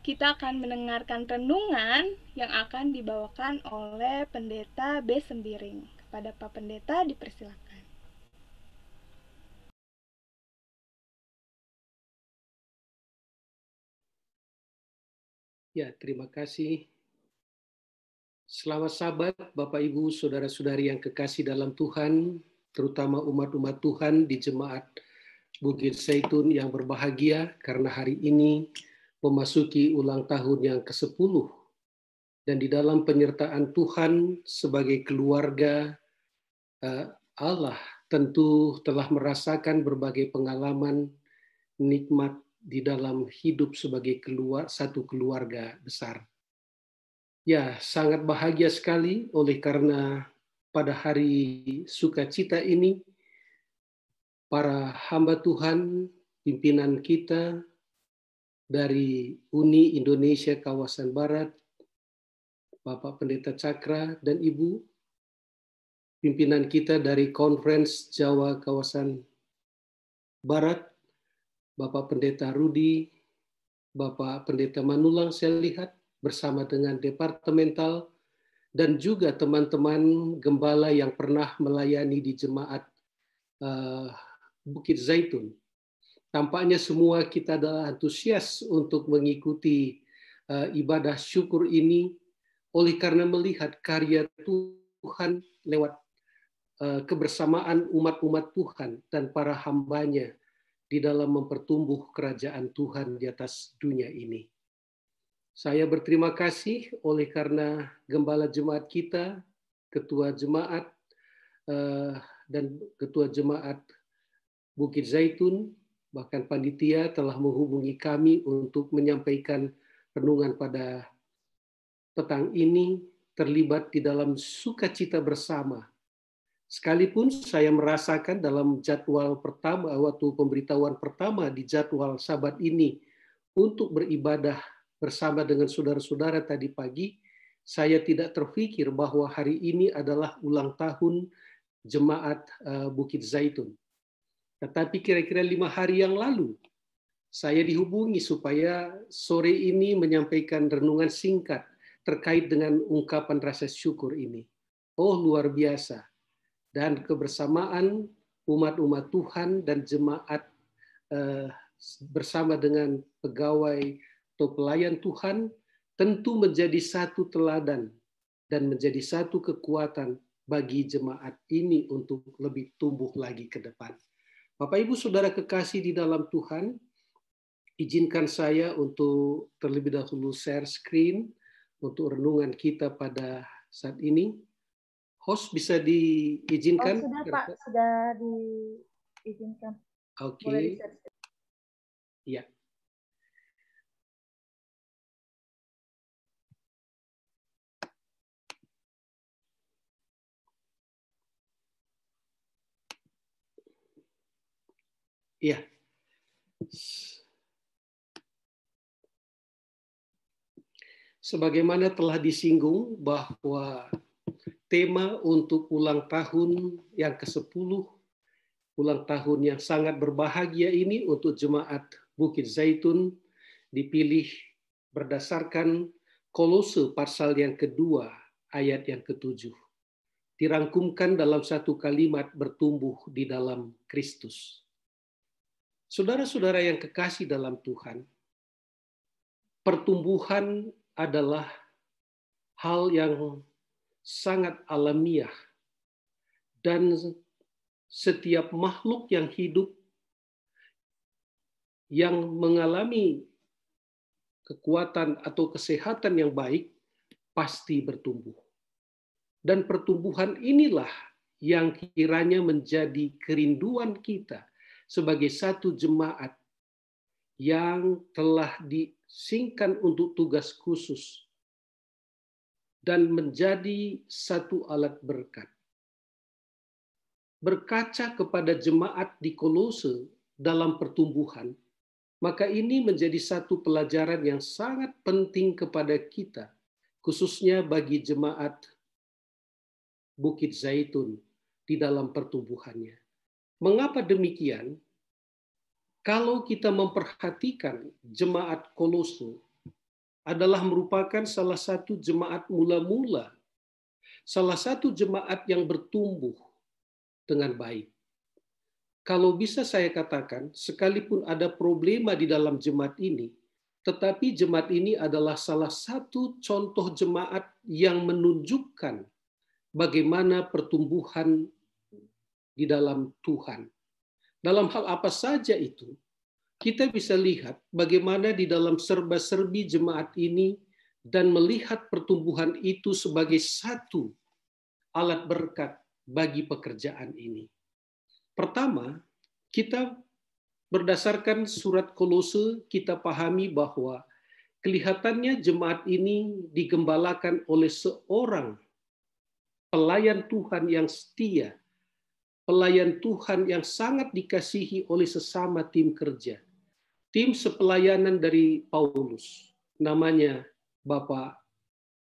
kita akan mendengarkan renungan yang akan dibawakan oleh Pendeta B. Sembiring. Kepada Pak Pendeta dipersilakan. Ya, terima kasih. Selamat Sabat, Bapak Ibu, Saudara-saudari yang kekasih dalam Tuhan, terutama umat-umat Tuhan di Jemaat Bukit Zaitun yang berbahagia karena hari ini memasuki ulang tahun yang ke-10 dan di dalam penyertaan Tuhan sebagai keluarga Allah tentu telah merasakan berbagai pengalaman nikmat di dalam hidup sebagai satu keluarga besar. Ya, sangat bahagia sekali oleh karena pada hari sukacita ini para hamba Tuhan, pimpinan kita dari Uni Indonesia Kawasan Barat, Bapak Pendeta Cakra dan Ibu, pimpinan kita dari Conference Jawa Kawasan Barat, Bapak Pendeta Rudi, Bapak Pendeta Manulang saya lihat, bersama dengan departemental, dan juga teman-teman gembala yang pernah melayani di jemaat Bukit Zaitun. Tampaknya semua kita adalah antusias untuk mengikuti ibadah syukur ini oleh karena melihat karya Tuhan lewat kebersamaan umat-umat Tuhan dan para hambanya di dalam mempertumbuh kerajaan Tuhan di atas dunia ini. Saya berterima kasih oleh karena gembala jemaat kita, ketua jemaat, dan ketua jemaat Bukit Zaitun, bahkan panitia telah menghubungi kami untuk menyampaikan renungan pada petang ini terlibat di dalam sukacita bersama. Sekalipun saya merasakan dalam jadwal pertama, waktu pemberitahuan pertama di jadwal Sabat ini untuk beribadah bersama dengan saudara-saudara tadi pagi, saya tidak terpikir bahwa hari ini adalah ulang tahun Jemaat Bukit Zaitun. Tetapi kira-kira 5 hari yang lalu, saya dihubungi supaya sore ini menyampaikan renungan singkat terkait dengan ungkapan rasa syukur ini. Oh, luar biasa. Dan kebersamaan umat-umat Tuhan dan jemaat bersama dengan pegawai atau pelayan Tuhan tentu menjadi satu teladan dan menjadi satu kekuatan bagi jemaat ini untuk lebih tumbuh lagi ke depan. Bapak Ibu Saudara kekasih di dalam Tuhan, izinkan saya untuk terlebih dahulu share screen untuk renungan kita pada saat ini. Host bisa diizinkan? Sudah Pak, sudah diizinkan. Oke. Boleh di-share. Ya. Iya. Sebagaimana telah disinggung bahwa tema untuk ulang tahun yang ke-10, ulang tahun yang sangat berbahagia ini untuk jemaat Bukit Zaitun dipilih berdasarkan Kolose pasal yang kedua ayat yang ke-7. Dirangkumkan dalam satu kalimat bertumbuh di dalam Kristus. Saudara-saudara yang kekasih dalam Tuhan, pertumbuhan adalah hal yang sangat alamiah dan setiap makhluk yang hidup yang mengalami kekuatan atau kesehatan yang baik pasti bertumbuh. Dan pertumbuhan inilah yang kiranya menjadi kerinduan kita sebagai satu jemaat yang telah disingkan untuk tugas khusus dan menjadi satu alat berkat. Berkaca kepada jemaat di Kolose dalam pertumbuhan, maka ini menjadi satu pelajaran yang sangat penting kepada kita, khususnya bagi jemaat Bukit Zaitun di dalam pertumbuhannya. Mengapa demikian? Kalau kita memperhatikan jemaat Kolose, adalah merupakan salah satu jemaat mula-mula, salah satu jemaat yang bertumbuh dengan baik. Kalau bisa saya katakan, sekalipun ada problema di dalam jemaat ini, tetapi jemaat ini adalah salah satu contoh jemaat yang menunjukkan bagaimana pertumbuhan di dalam Tuhan. Dalam hal apa saja itu, kita bisa lihat bagaimana di dalam serba-serbi jemaat ini dan melihat pertumbuhan itu sebagai satu alat berkat bagi pekerjaan ini. Pertama, kita berdasarkan surat Kolose, kita pahami bahwa kelihatannya jemaat ini digembalakan oleh seorang pelayan Tuhan yang setia, pelayan Tuhan yang sangat dikasihi oleh sesama tim kerja. Tim sepelayanan dari Paulus, namanya Bapak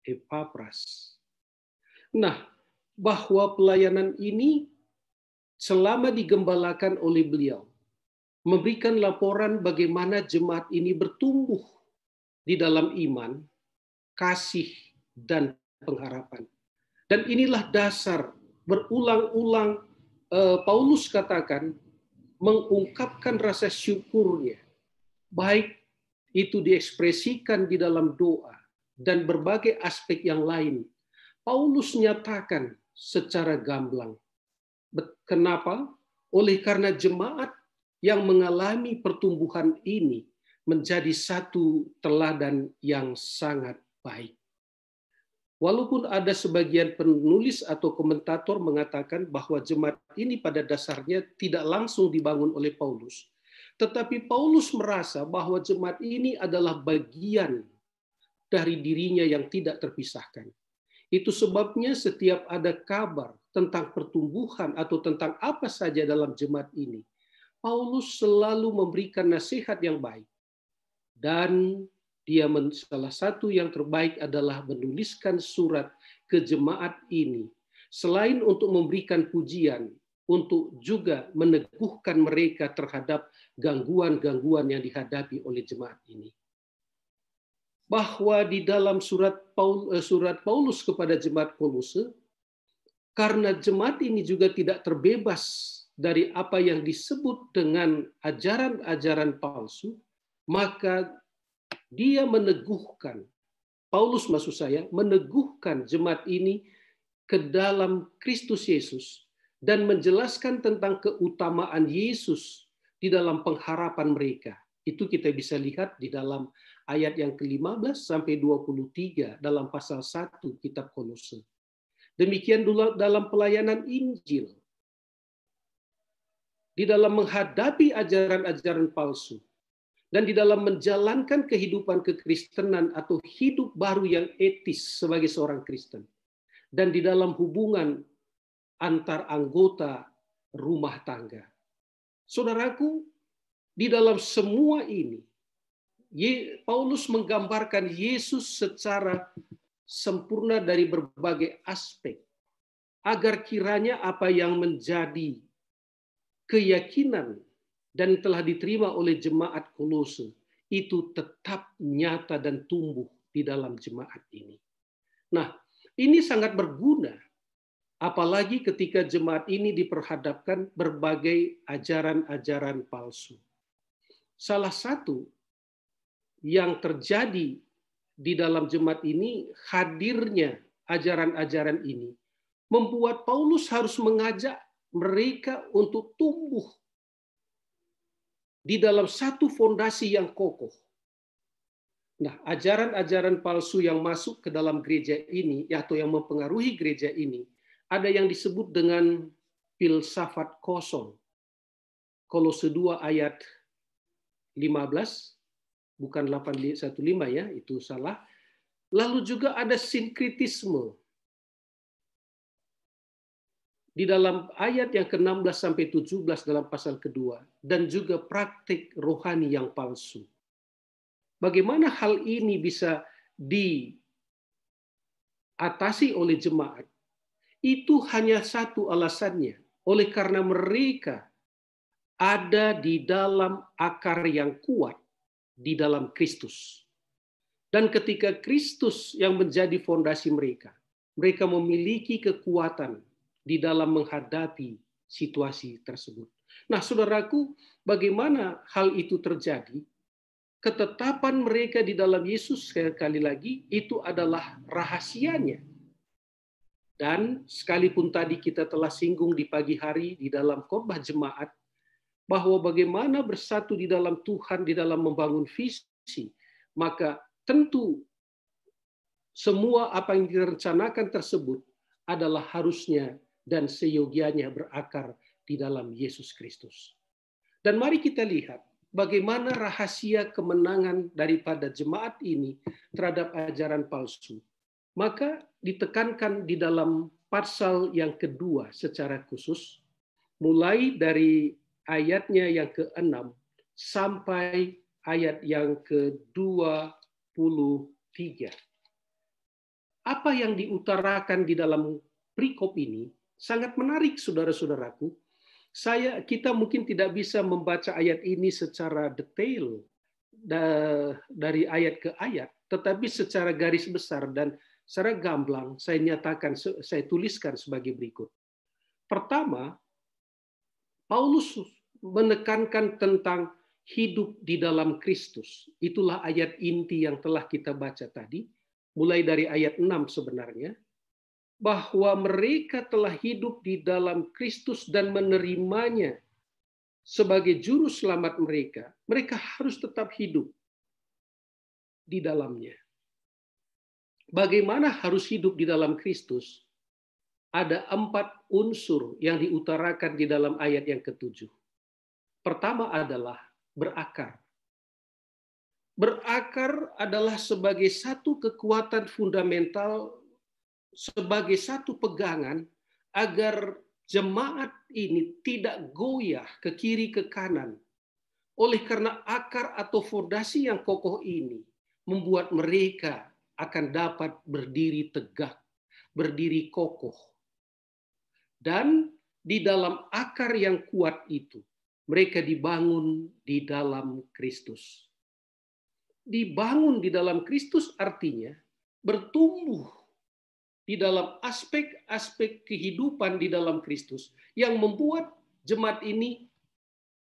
Epapras. Nah, bahwa pelayanan ini selama digembalakan oleh beliau, memberikan laporan bagaimana jemaat ini bertumbuh di dalam iman, kasih, dan pengharapan. Dan inilah dasar berulang-ulang Paulus katakan, mengungkapkan rasa syukurnya, baik itu diekspresikan di dalam doa dan berbagai aspek yang lain. Paulus nyatakan secara gamblang. Kenapa? Oleh karena jemaat yang mengalami pertumbuhan ini menjadi satu teladan yang sangat baik. Walaupun ada sebagian penulis atau komentator mengatakan bahwa jemaat ini pada dasarnya tidak langsung dibangun oleh Paulus, tetapi Paulus merasa bahwa jemaat ini adalah bagian dari dirinya yang tidak terpisahkan. Itu sebabnya setiap ada kabar tentang pertumbuhan atau tentang apa saja dalam jemaat ini, Paulus selalu memberikan nasihat yang baik. Dan dia salah satu yang terbaik adalah menuliskan surat ke jemaat ini. Selain untuk memberikan pujian, untuk juga meneguhkan mereka terhadap gangguan-gangguan yang dihadapi oleh jemaat ini. Bahwa di dalam surat Paulus kepada jemaat Kolose, karena jemaat ini juga tidak terbebas dari apa yang disebut dengan ajaran-ajaran palsu, maka dia meneguhkan, Paulus maksud saya, meneguhkan jemaat ini ke dalam Kristus Yesus dan menjelaskan tentang keutamaan Yesus di dalam pengharapan mereka. Itu kita bisa lihat di dalam ayat yang ke-15 sampai 23 dalam pasal 1 kitab Kolose. Demikian juga dalam pelayanan Injil. Di dalam menghadapi ajaran-ajaran palsu dan di dalam menjalankan kehidupan kekristenan atau hidup baru yang etis sebagai seorang Kristen. Dan di dalam hubungan antar anggota rumah tangga. Saudaraku, di dalam semua ini, Paulus menggambarkan Yesus secara sempurna dari berbagai aspek, agar kiranya apa yang menjadi keyakinan dan telah diterima oleh jemaat Kolose itu tetap nyata dan tumbuh di dalam jemaat ini. Nah, ini sangat berguna, apalagi ketika jemaat ini diperhadapkan berbagai ajaran-ajaran palsu. Salah satu yang terjadi di dalam jemaat ini, hadirnya ajaran-ajaran ini membuat Paulus harus mengajak mereka untuk tumbuh di dalam satu fondasi yang kokoh. Nah, ajaran-ajaran palsu yang masuk ke dalam gereja ini, atau yang mempengaruhi gereja ini, ada yang disebut dengan filsafat kosong. Kolose 2 ayat 15, bukan 815 ya, itu salah. Lalu juga ada sinkritisme. Di dalam ayat yang ke-16 sampai 17 dalam pasal kedua, dan juga praktik rohani yang palsu. Bagaimana hal ini bisa diatasi oleh jemaat? Itu hanya satu alasannya. Oleh karena mereka ada di dalam akar yang kuat di dalam Kristus. Dan ketika Kristus yang menjadi fondasi mereka, mereka memiliki kekuatan di dalam menghadapi situasi tersebut. Nah, saudaraku, bagaimana hal itu terjadi? Ketetapan mereka di dalam Yesus, sekali lagi, itu adalah rahasianya. Dan sekalipun tadi kita telah singgung di pagi hari di dalam khotbah jemaat, bahwa bagaimana bersatu di dalam Tuhan, di dalam membangun visi, maka tentu semua apa yang direncanakan tersebut adalah harusnya dan seyogianya berakar di dalam Yesus Kristus. Dan mari kita lihat bagaimana rahasia kemenangan daripada jemaat ini terhadap ajaran palsu. Maka ditekankan di dalam pasal yang kedua secara khusus, mulai dari ayatnya yang ke-6 sampai ayat yang ke-23. Apa yang diutarakan di dalam perikop ini sangat menarik, saudara-saudaraku. Kita mungkin tidak bisa membaca ayat ini secara detail dari ayat ke ayat, tetapi secara garis besar dan secara gamblang saya tuliskan sebagai berikut. Pertama, Paulus menekankan tentang hidup di dalam Kristus. Itulah ayat inti yang telah kita baca tadi, mulai dari ayat 6 sebenarnya, bahwa mereka telah hidup di dalam Kristus dan menerimanya sebagai juru selamat mereka. Mereka harus tetap hidup di dalamnya. Bagaimana harus hidup di dalam Kristus? Ada 4 unsur yang diutarakan di dalam ayat yang ke-7. Pertama adalah berakar. Berakar adalah sebagai satu kekuatan fundamental, sebagai satu pegangan agar jemaat ini tidak goyah ke kiri ke kanan. Oleh karena akar atau fondasi yang kokoh ini membuat mereka akan dapat berdiri tegak, berdiri kokoh. Dan di dalam akar yang kuat itu, mereka dibangun di dalam Kristus. Dibangun di dalam Kristus artinya bertumbuh di dalam aspek-aspek kehidupan di dalam Kristus yang membuat jemaat ini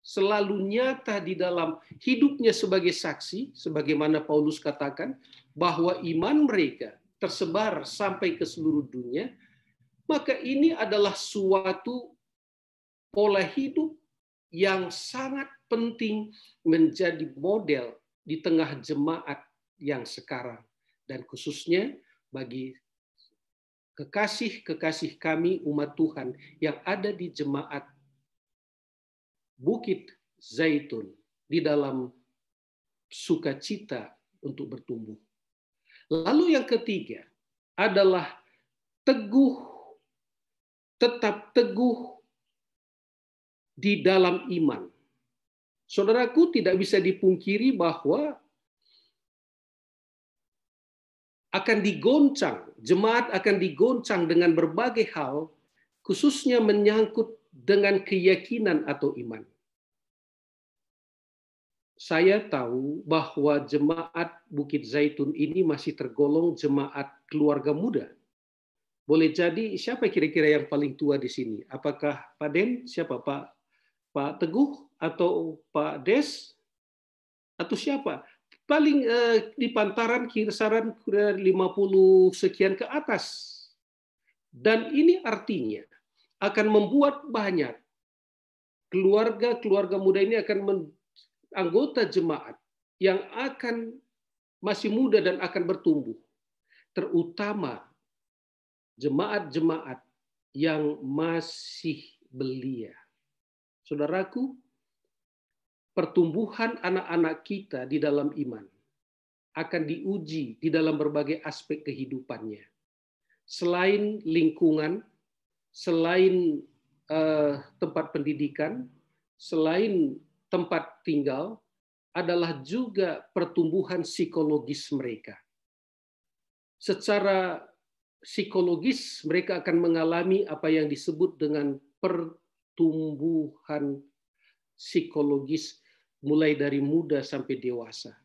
selalu nyata di dalam hidupnya sebagai saksi, sebagaimana Paulus katakan, bahwa iman mereka tersebar sampai ke seluruh dunia. Maka ini adalah suatu pola hidup yang sangat penting menjadi model di tengah jemaat yang sekarang. Dan khususnya bagi kekasih-kekasih kami umat Tuhan yang ada di jemaat Bukit Zaitun di dalam sukacita untuk bertumbuh. Lalu yang ketiga adalah tetap teguh di dalam iman. Saudaraku, tidak bisa dipungkiri bahwa akan digoncang, jemaat akan digoncang dengan berbagai hal, khususnya menyangkut dengan keyakinan atau iman. Saya tahu bahwa jemaat Bukit Zaitun ini masih tergolong jemaat keluarga muda. Boleh jadi siapa kira-kira yang paling tua di sini? Apakah Pak Den? Siapa? Pak Teguh atau Pak Des? Atau siapa? Paling di pantaran kisaran 50 sekian ke atas. Dan ini artinya akan membuat banyak keluarga muda ini akan anggota jemaat yang akan masih muda dan akan bertumbuh. Terutama jemaat-jemaat yang masih belia. Saudaraku, pertumbuhan anak-anak kita di dalam iman akan diuji di dalam berbagai aspek kehidupannya. Selain lingkungan, selain tempat pendidikan, selain tempat tinggal, adalah juga pertumbuhan psikologis mereka. Secara psikologis mereka akan mengalami apa yang disebut dengan pertumbuhan psikologis mulai dari muda sampai dewasa.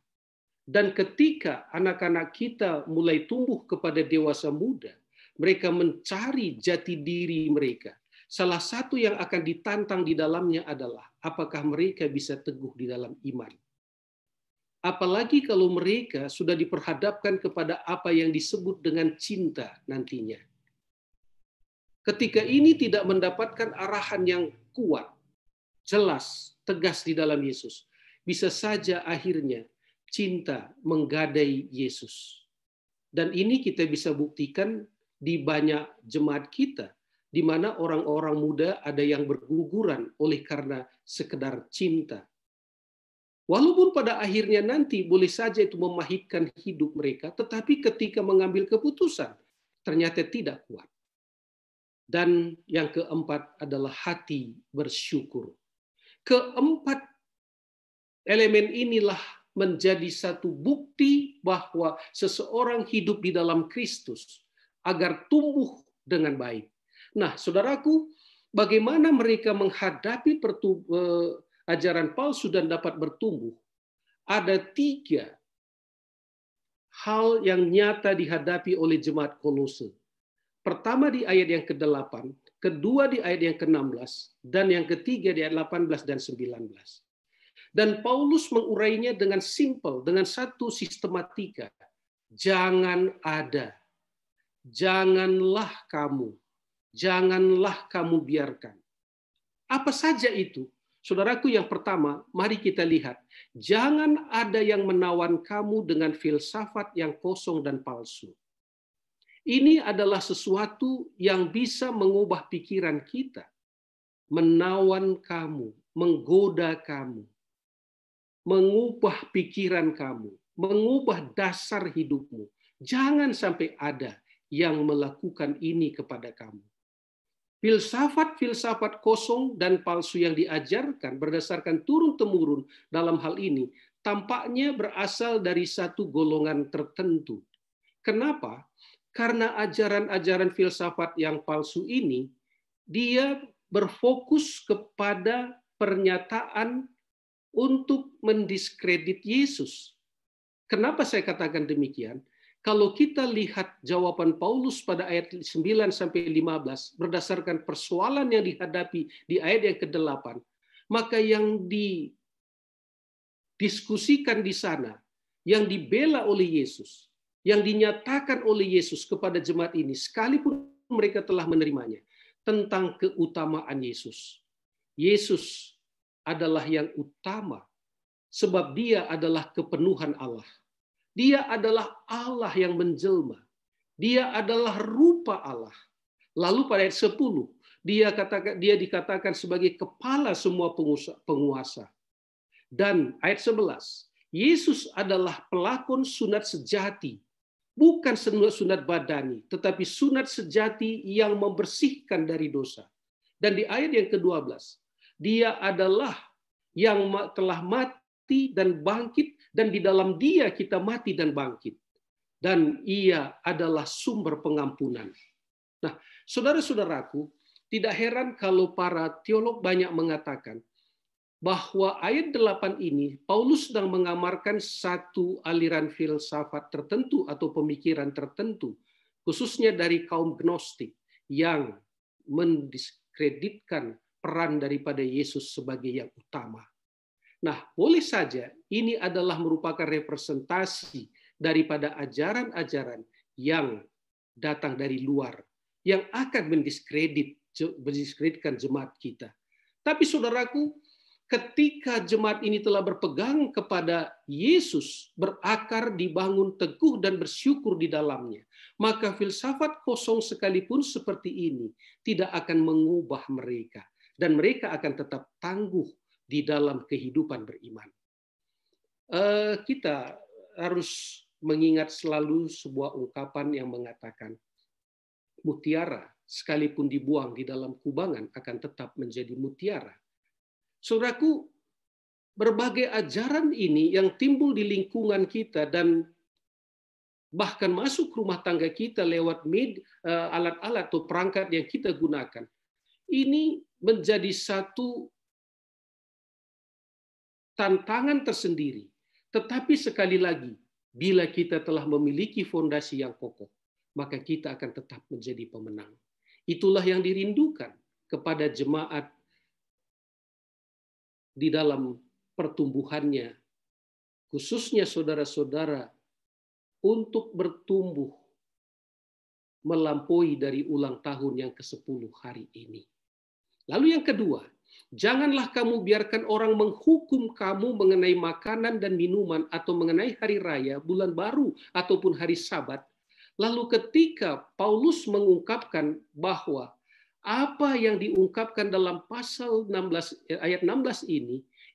Dan ketika anak-anak kita mulai tumbuh kepada dewasa muda, mereka mencari jati diri mereka. Salah satu yang akan ditantang di dalamnya adalah apakah mereka bisa teguh di dalam iman. Apalagi kalau mereka sudah diperhadapkan kepada apa yang disebut dengan cinta nantinya. Ketika ini tidak mendapatkan arahan yang kuat, jelas, tegas di dalam Yesus, bisa saja akhirnya cinta menggadai Yesus. Dan ini kita bisa buktikan di banyak jemaat kita, di mana orang-orang muda ada yang berguguran oleh karena sekedar cinta. Walaupun pada akhirnya nanti boleh saja itu memahitkan hidup mereka, tetapi ketika mengambil keputusan, ternyata tidak kuat. Dan yang keempat adalah hati bersyukur. Keempat elemen inilah menjadi satu bukti bahwa seseorang hidup di dalam Kristus agar tumbuh dengan baik. Nah, saudaraku, bagaimana mereka menghadapi ajaran palsu dan dapat bertumbuh? Ada 3 hal yang nyata dihadapi oleh jemaat Kolose. Pertama di ayat yang ke-8, kedua di ayat yang ke-16, dan yang ketiga di ayat 18 dan 19. Dan Paulus mengurainya dengan simpel, dengan satu sistematika. Jangan ada, janganlah kamu biarkan. Apa saja itu? Saudaraku, yang pertama, mari kita lihat. Jangan ada yang menawan kamu dengan filsafat yang kosong dan palsu. Ini adalah sesuatu yang bisa mengubah pikiran kita, menawan kamu, menggoda kamu, mengubah pikiran kamu, mengubah dasar hidupmu. Jangan sampai ada yang melakukan ini kepada kamu. Filsafat-filsafat kosong dan palsu yang diajarkan berdasarkan turun-temurun dalam hal ini tampaknya berasal dari satu golongan tertentu. Kenapa? Karena ajaran-ajaran filsafat yang palsu ini, dia berfokus kepada pernyataan untuk mendiskredit Yesus. Kenapa saya katakan demikian? Kalau kita lihat jawaban Paulus pada ayat 9-15 berdasarkan persoalan yang dihadapi di ayat yang ke-8, maka yang didiskusikan di sana, yang dibela oleh Yesus, yang dinyatakan oleh Yesus kepada jemaat ini, sekalipun mereka telah menerimanya, tentang keutamaan Yesus. Yesus adalah yang utama, sebab dia adalah kepenuhan Allah. Dia adalah Allah yang menjelma. Dia adalah rupa Allah. Lalu pada ayat 10, dia dikatakan sebagai kepala semua penguasa. Dan ayat 11, Yesus adalah pelakon sunat sejati, bukan sunat badani, tetapi sunat sejati yang membersihkan dari dosa. Dan di ayat yang ke-12, dia adalah yang telah mati dan bangkit, dan di dalam dia kita mati dan bangkit. Dan ia adalah sumber pengampunan. Nah, saudara-saudaraku, tidak heran kalau para teolog banyak mengatakan bahwa ayat 8 ini, Paulus sedang mengamarkan satu aliran filsafat tertentu atau pemikiran tertentu, khususnya dari kaum Gnostik, yang mendiskreditkan peran daripada Yesus sebagai yang utama. Nah, boleh saja ini adalah merupakan representasi daripada ajaran-ajaran yang datang dari luar, yang akan mendiskreditkan jemaat kita. Tapi saudaraku, ketika jemaat ini telah berpegang kepada Yesus, berakar, dibangun teguh, dan bersyukur di dalamnya, maka filsafat kosong sekalipun seperti ini tidak akan mengubah mereka, dan mereka akan tetap tangguh di dalam kehidupan beriman. Kita harus mengingat selalu sebuah ungkapan yang mengatakan, mutiara sekalipun dibuang di dalam kubangan akan tetap menjadi mutiara. Saudaraku, berbagai ajaran ini yang timbul di lingkungan kita dan bahkan masuk rumah tangga kita lewat alat-alat atau perangkat yang kita gunakan, ini menjadi satu tantangan tersendiri. Tetapi sekali lagi, Bila kita telah memiliki fondasi yang kokoh, maka kita akan tetap menjadi pemenang. Itulah yang dirindukan kepada jemaat di dalam pertumbuhannya, khususnya saudara-saudara, untuk bertumbuh melampaui dari ulang tahun yang ke-10 hari ini. Lalu yang kedua, janganlah kamu biarkan orang menghukum kamu mengenai makanan dan minuman atau mengenai hari raya, bulan baru, ataupun hari Sabat. Lalu ketika Paulus mengungkapkan bahwa apa yang diungkapkan dalam pasal 16 ayat 16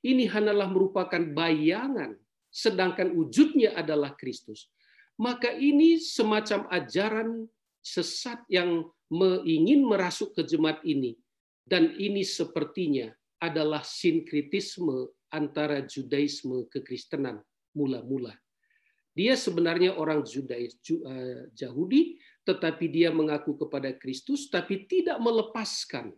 ini hanyalah merupakan bayangan, sedangkan wujudnya adalah Kristus. Maka ini semacam ajaran sesat yang ingin merasuk ke jemaat ini. Dan ini sepertinya adalah sinkritisme antara Judaisme kekristenan mula-mula. Dia sebenarnya orang Yahudi, tetapi dia mengaku kepada Kristus, tapi tidak melepaskan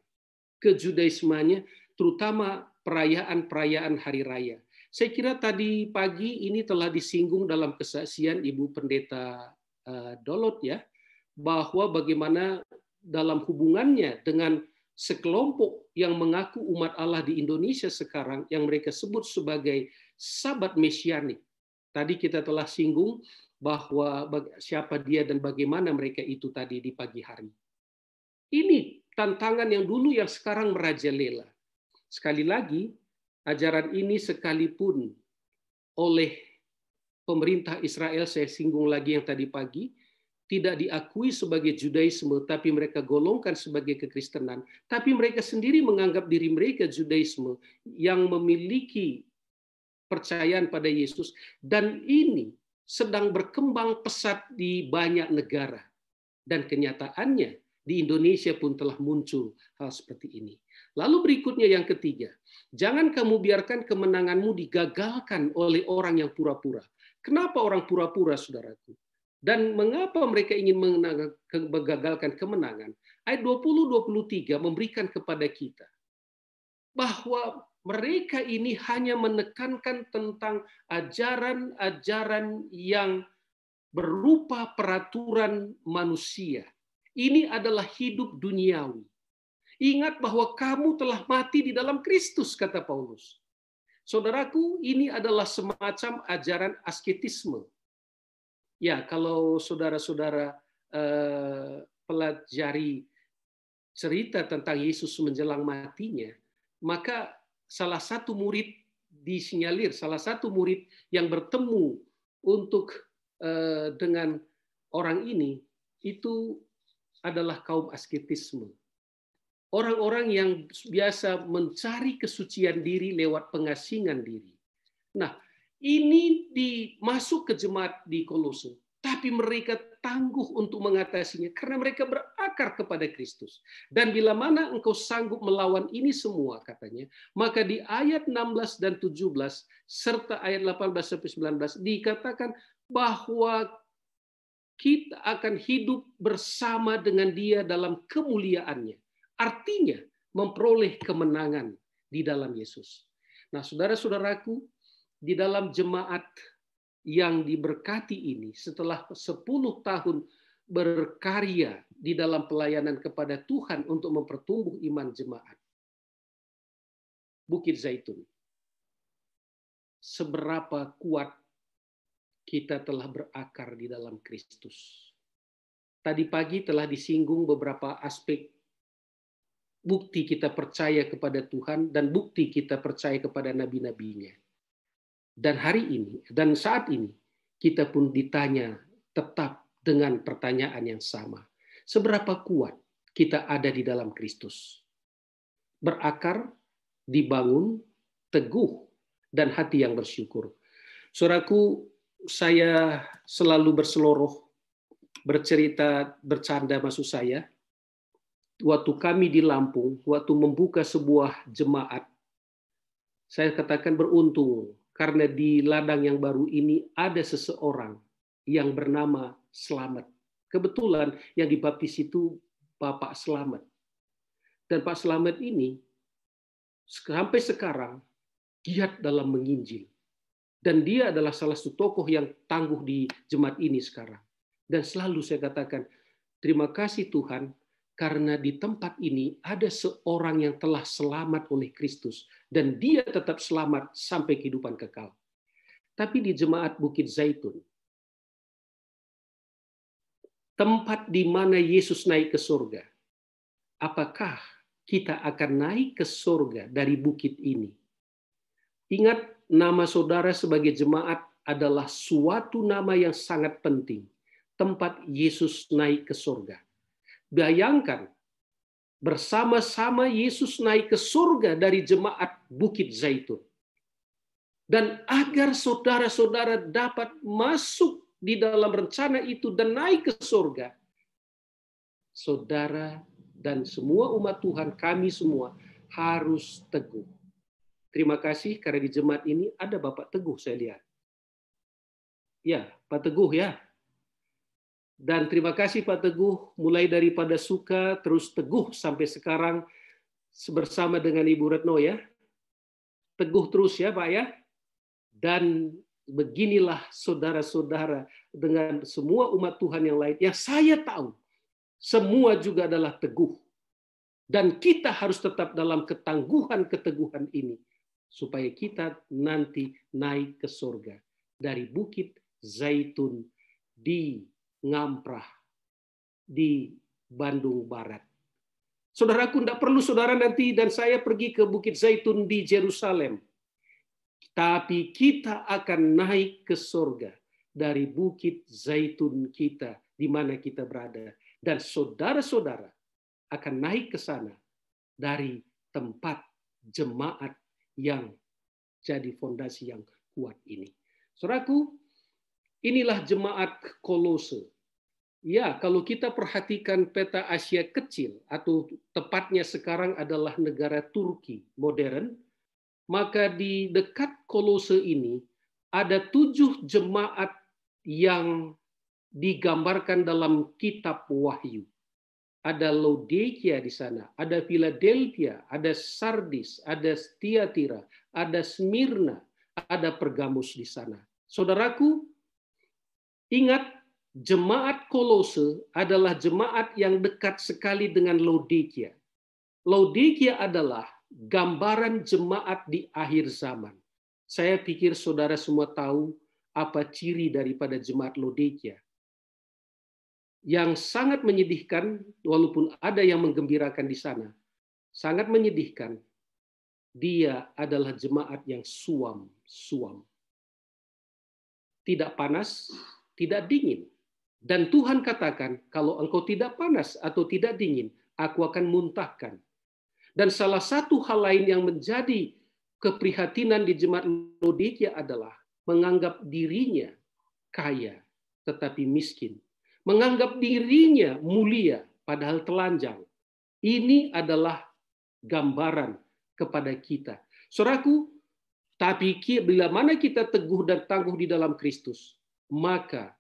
kejudaismanya, terutama perayaan-perayaan hari raya. Saya kira tadi pagi ini telah disinggung dalam kesaksian Ibu Pendeta Dolot ya, bahwa bagaimana dalam hubungannya dengan sekelompok yang mengaku umat Allah di Indonesia sekarang yang mereka sebut sebagai Sabat Mesianik. Tadi kita telah singgung bahwa siapa dia dan bagaimana mereka itu tadi di pagi hari. Ini tantangan yang dulu yang sekarang merajalela. Sekali lagi, ajaran ini sekalipun oleh pemerintah Israel, saya singgung lagi yang tadi pagi, tidak diakui sebagai Judaisme, tapi mereka golongkan sebagai kekristenan. Tapi mereka sendiri menganggap diri mereka Judaisme yang memiliki percayaan pada Yesus. Dan ini sedang berkembang pesat di banyak negara. Dan kenyataannya di Indonesia pun telah muncul hal seperti ini. Lalu berikutnya yang ketiga, jangan kamu biarkan kemenanganmu digagalkan oleh orang yang pura-pura. Kenapa orang pura-pura, saudaraku? Dan mengapa mereka ingin menggagalkan kemenangan? Ayat 20-23 memberikan kepada kita bahwa mereka ini hanya menekankan tentang ajaran-ajaran yang berupa peraturan manusia. Ini adalah hidup duniawi. Ingat bahwa kamu telah mati di dalam Kristus, kata Paulus. Saudaraku, ini adalah semacam ajaran asketisme. Ya, kalau saudara-saudara pelajari cerita tentang Yesus menjelang matinya, maka salah satu murid disinyalir, salah satu murid yang bertemu untuk dengan orang ini, itu adalah kaum asketisme. Orang-orang yang biasa mencari kesucian diri lewat pengasingan diri. Nah, ini masuk ke jemaat di Kolose, tapi mereka tangguh untuk mengatasinya karena mereka berakar kepada Kristus. Dan bila mana engkau sanggup melawan ini semua, katanya, maka di ayat 16 dan 17 serta ayat 18 sampai 19 dikatakan bahwa kita akan hidup bersama dengan Dia dalam kemuliaannya. Artinya memperoleh kemenangan di dalam Yesus. Nah, saudara-saudaraku, di dalam jemaat yang diberkati ini, setelah 10 tahun berkarya di dalam pelayanan kepada Tuhan untuk mempertumbuh iman jemaat, Bukit Zaitun, seberapa kuat kita telah berakar di dalam Kristus. Tadi pagi telah disinggung beberapa aspek bukti kita percaya kepada Tuhan dan bukti kita percaya kepada nabi-nabinya. Dan hari ini, dan saat ini, kita pun ditanya tetap dengan pertanyaan yang sama. Seberapa kuat kita ada di dalam Kristus? Berakar, dibangun, teguh, dan hati yang bersyukur. Saudaraku, saya selalu berseloroh, bercerita, bercanda maksud saya. Waktu kami di Lampung, waktu membuka sebuah jemaat, saya katakan beruntung, karena di ladang yang baru ini ada seseorang yang bernama Slamet. Kebetulan yang dibaptis itu Bapak Slamet. Dan Pak Slamet ini sampai sekarang giat dalam menginjil. Dan dia adalah salah satu tokoh yang tangguh di jemaat ini sekarang. Dan selalu saya katakan, terima kasih Tuhan, karena di tempat ini ada seorang yang telah selamat oleh Kristus. Dan dia tetap selamat sampai kehidupan kekal. Tapi di jemaat Bukit Zaitun, tempat di mana Yesus naik ke surga, apakah kita akan naik ke surga dari bukit ini? Ingat, nama saudara sebagai jemaat adalah suatu nama yang sangat penting. Tempat Yesus naik ke surga. Bayangkan, bersama-sama Yesus naik ke surga dari jemaat Bukit Zaitun. Dan agar saudara-saudara dapat masuk di dalam rencana itu dan naik ke surga, saudara dan semua umat Tuhan, kami semua harus teguh. Terima kasih karena di jemaat ini ada Bapak Teguh saya lihat. Ya, Pak Teguh ya. Dan terima kasih Pak Teguh, mulai daripada suka terus teguh sampai sekarang bersama dengan Ibu Retno ya. Teguh terus ya Pak ya. Dan beginilah saudara-saudara dengan semua umat Tuhan yang lain yang saya tahu semua juga adalah teguh. Dan kita harus tetap dalam ketangguhan-keteguhan ini supaya kita nanti naik ke surga dari Bukit Zaitun di Ngamprah di Bandung Barat. Saudaraku, tidak perlu saudara nanti dan saya pergi ke Bukit Zaitun di Yerusalem. Tapi kita akan naik ke surga dari Bukit Zaitun kita di mana kita berada. Dan saudara-saudara akan naik ke sana dari tempat jemaat yang jadi fondasi yang kuat ini. Saudaraku, inilah jemaat Kolose. Ya, kalau kita perhatikan peta Asia kecil, atau tepatnya sekarang adalah negara Turki modern, maka di dekat Kolose ini ada 7 jemaat yang digambarkan dalam kitab Wahyu. Ada Laodikia di sana, ada Philadelphia, ada Sardis, ada Tiatira, ada Smyrna, ada Pergamus di sana. Saudaraku, ingat, jemaat Kolose adalah jemaat yang dekat sekali dengan Laodikia. Laodikia adalah gambaran jemaat di akhir zaman. Saya pikir saudara semua tahu apa ciri daripada jemaat Laodikia. Yang sangat menyedihkan, walaupun ada yang menggembirakan di sana, sangat menyedihkan, dia adalah jemaat yang suam. Tidak panas, tidak dingin. Dan Tuhan katakan, kalau engkau tidak panas atau tidak dingin, aku akan muntahkan. Dan salah satu hal lain yang menjadi keprihatinan di jemaat Laodikia adalah menganggap dirinya kaya tetapi miskin. Menganggap dirinya mulia padahal telanjang. Ini adalah gambaran kepada kita. Saudaraku, tapi bila mana kita teguh dan tangguh di dalam Kristus, maka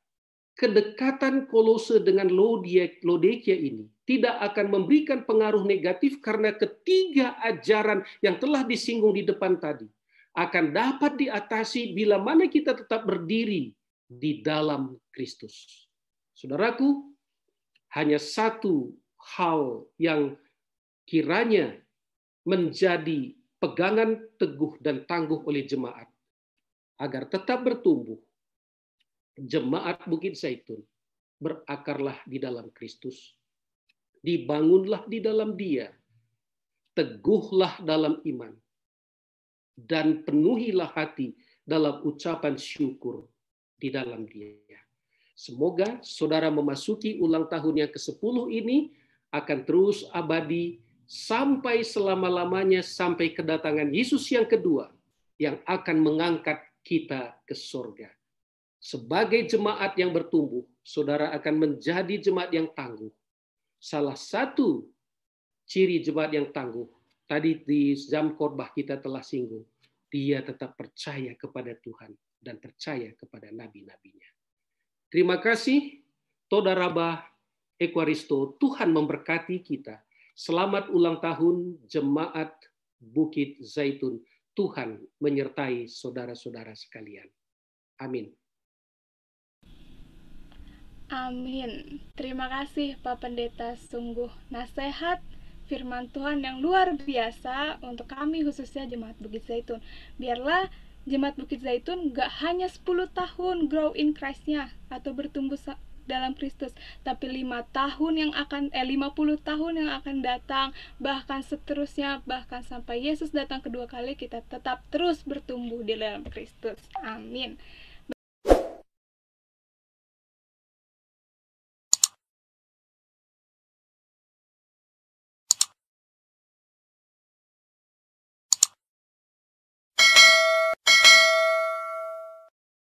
kedekatan Kolose dengan Laodikia ini tidak akan memberikan pengaruh negatif karena ketiga ajaran yang telah disinggung di depan tadi akan dapat diatasi bila mana kita tetap berdiri di dalam Kristus. Saudaraku, hanya satu hal yang kiranya menjadi pegangan teguh dan tangguh oleh jemaat agar tetap bertumbuh. Jemaat Bukit Zaitun, berakarlah di dalam Kristus. Dibangunlah di dalam Dia. Teguhlah dalam iman. Dan penuhilah hati dalam ucapan syukur di dalam Dia. Semoga saudara memasuki ulang tahun yang ke-10 ini akan terus abadi sampai selama-lamanya, sampai kedatangan Yesus yang kedua yang akan mengangkat kita ke surga. Sebagai jemaat yang bertumbuh, saudara akan menjadi jemaat yang tangguh. Salah satu ciri jemaat yang tangguh, tadi di jam khotbah kita telah singgung, dia tetap percaya kepada Tuhan dan percaya kepada nabi-nabinya. Terima kasih, Toda Rabah Ekwaristo. Tuhan memberkati kita. Selamat ulang tahun jemaat Bukit Zaitun. Tuhan menyertai saudara-saudara sekalian. Amin. Amin. Terima kasih Pak Pendeta, sungguh nasihat firman Tuhan yang luar biasa untuk kami khususnya Jemaat Bukit Zaitun. Biarlah Jemaat Bukit Zaitun gak hanya 10 tahun grow in Christ-nya atau bertumbuh dalam Kristus, tapi 50 tahun yang akan datang, bahkan seterusnya, bahkan sampai Yesus datang kedua kali, kita tetap terus bertumbuh di dalam Kristus. Amin.